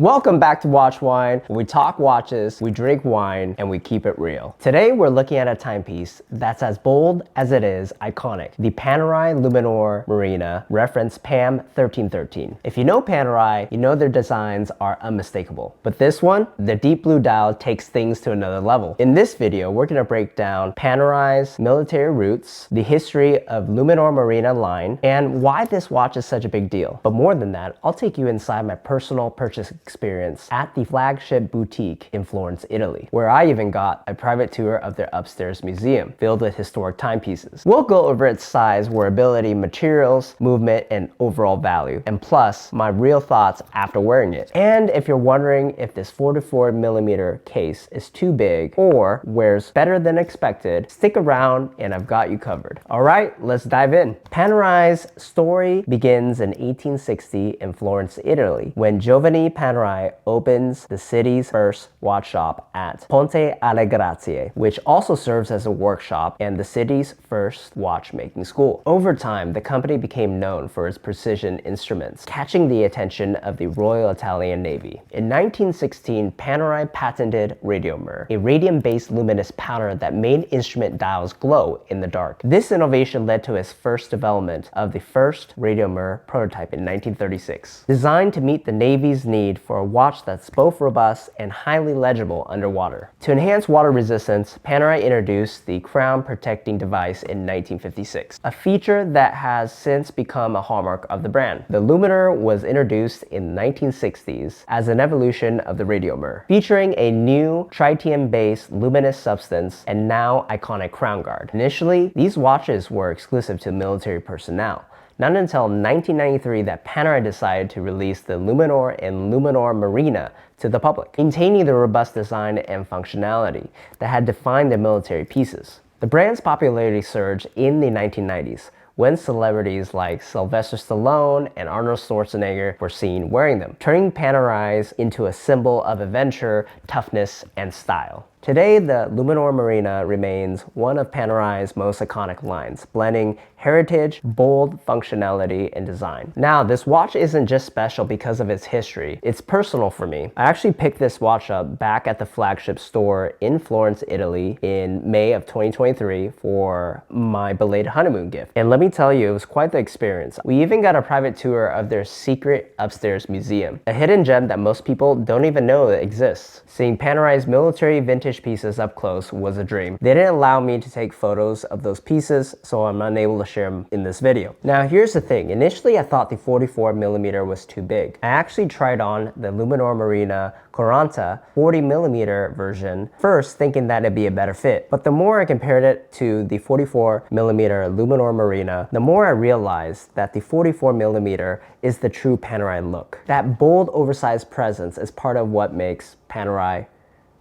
Welcome back to WatchWined. We talk watches, we drink wine, and we keep it real. Today we're looking at a timepiece that's as bold as it is iconic. The Panerai Luminor Marina reference PAM1313. If you know Panerai, you know their designs are unmistakable. But this one, the deep blue dial takes things to another level. In this video, we're going to break down Panerai's military roots, the history of Luminor Marina line, and why this watch is such a big deal. But more than that, I'll take you inside my personal purchase experience at the flagship boutique in Florence, Italy, where I even got a private tour of their upstairs museum filled with historic timepieces. We'll go over its size, wearability, materials, movement, and overall value, and plus my real thoughts after wearing it. And if you're wondering if this 44mm case is too big or wears better than expected, stick around and I've got you covered. All right, let's dive in. Panerai's story begins in 1860 in Florence, Italy, when Giovanni Panerai opens the city's first watch shop at Ponte alle Grazie, which also serves as a workshop and the city's first watchmaking school. Over time, the company became known for its precision instruments, catching the attention of the Royal Italian Navy. In 1916, Panerai patented Radiomer, a radium-based luminous powder that made instrument dials glow in the dark. This innovation led to its first development of the first Radiomer prototype in 1936. Designed to meet the Navy's need for a watch that's both robust and highly legible underwater. To enhance water resistance, Panerai introduced the crown protecting device in 1956, a feature that has since become a hallmark of the brand. The Luminor was introduced in the 1960s as an evolution of the Radiomer, featuring a new tritium-based luminous substance and now iconic crown guard. Initially, these watches were exclusive to military personnel. Not until 1993 that Panerai decided to release the Luminor and Luminor Marina to the public, maintaining the robust design and functionality that had defined the military pieces. The brand's popularity surged in the 1990s, when celebrities like Sylvester Stallone and Arnold Schwarzenegger were seen wearing them, turning Panerai into a symbol of adventure, toughness, and style. Today, the Luminor Marina remains one of Panerai's most iconic lines, blending heritage, bold functionality, and design. Now, this watch isn't just special because of its history, it's personal for me. I actually picked this watch up back at the flagship store in Florence, Italy in May of 2023 for my belated honeymoon gift. And let me tell you, it was quite the experience. We even got a private tour of their secret upstairs museum, a hidden gem that most people don't even know that exists. Seeing Panerai's military vintage pieces up close was a dream. They didn't allow me to take photos of those pieces, so I'm unable to share them in this video. Now here's the thing, initially I thought the 44mm was too big. I actually tried on the Luminor Marina 40mm version first, thinking that it'd be a better fit. But the more I compared it to the 44mm Luminor Marina, the more I realized that the 44mm is the true Panerai look. That bold, oversized presence is part of what makes Panerai,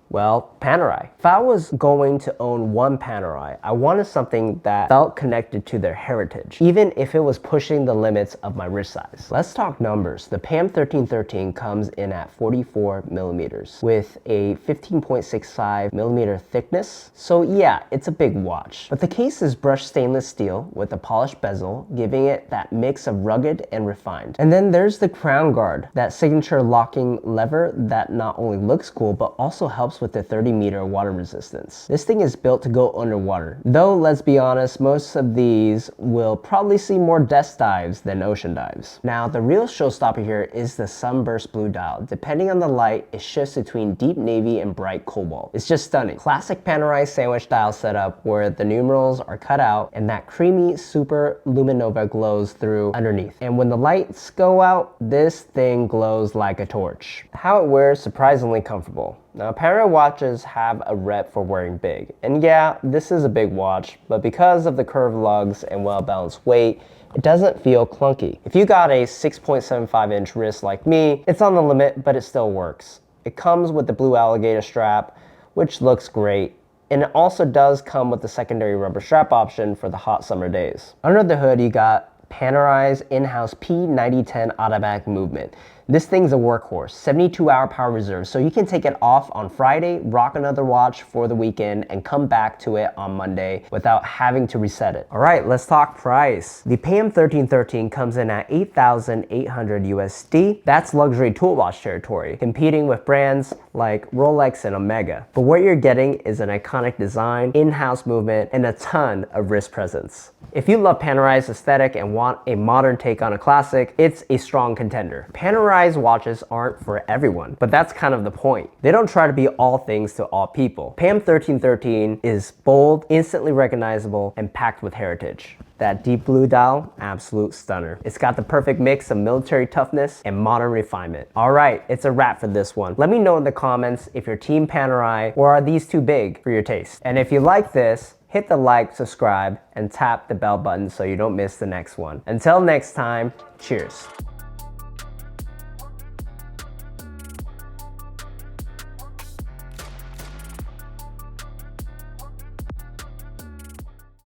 well, Panerai. If I was going to own one Panerai, I wanted something that felt connected to their heritage, even if it was pushing the limits of my wrist size. Let's talk numbers. The PAM1313 comes in at 44mm with a 15.65mm thickness. So yeah, it's a big watch. But the case is brushed stainless steel with a polished bezel, giving it that mix of rugged and refined. And then there's the crown guard, that signature locking lever that not only looks cool, but also helps with the 30-meter water resistance. This thing is built to go underwater. Though, let's be honest, most of these will probably see more desk dives than ocean dives. Now, the real showstopper here is the sunburst blue dial. Depending on the light, it shifts between deep navy and bright cobalt. It's just stunning. Classic Panerai sandwich dial setup where the numerals are cut out and that creamy super luminova glows through underneath. And when the lights go out, this thing glows like a torch. How it wears, surprisingly comfortable. Now, Panerai watches have a rep for wearing big. And yeah, this is a big watch, but because of the curved lugs and well-balanced weight, it doesn't feel clunky. If you got a 6.75-inch wrist like me, it's on the limit, but it still works. It comes with the blue alligator strap, which looks great. And it also does come with the secondary rubber strap option for the hot summer days. Under the hood, you got Panerai's in-house P9010 automatic movement. This thing's a workhorse, 72-hour power reserve, so you can take it off on Friday, rock another watch for the weekend, and come back to it on Monday without having to reset it. All right, let's talk price. The PAM1313 comes in at $8,800 USD. That's luxury tool watch territory, competing with brands like Rolex and Omega. But what you're getting is an iconic design, in-house movement, and a ton of wrist presence. If you love Panerai's aesthetic and want a modern take on a classic, it's a strong contender. Panerai's watches aren't for everyone, but that's kind of the point. They don't try to be all things to all people. PAM1313 is bold, instantly recognizable, and packed with heritage. That deep blue dial, absolute stunner. It's got the perfect mix of military toughness and modern refinement. All right, it's a wrap for this one. Let me know in the comments if you're team Panerai or are these too big for your taste. And if you like this, hit the like, subscribe, and tap the bell button so you don't miss the next one. Until next time, cheers.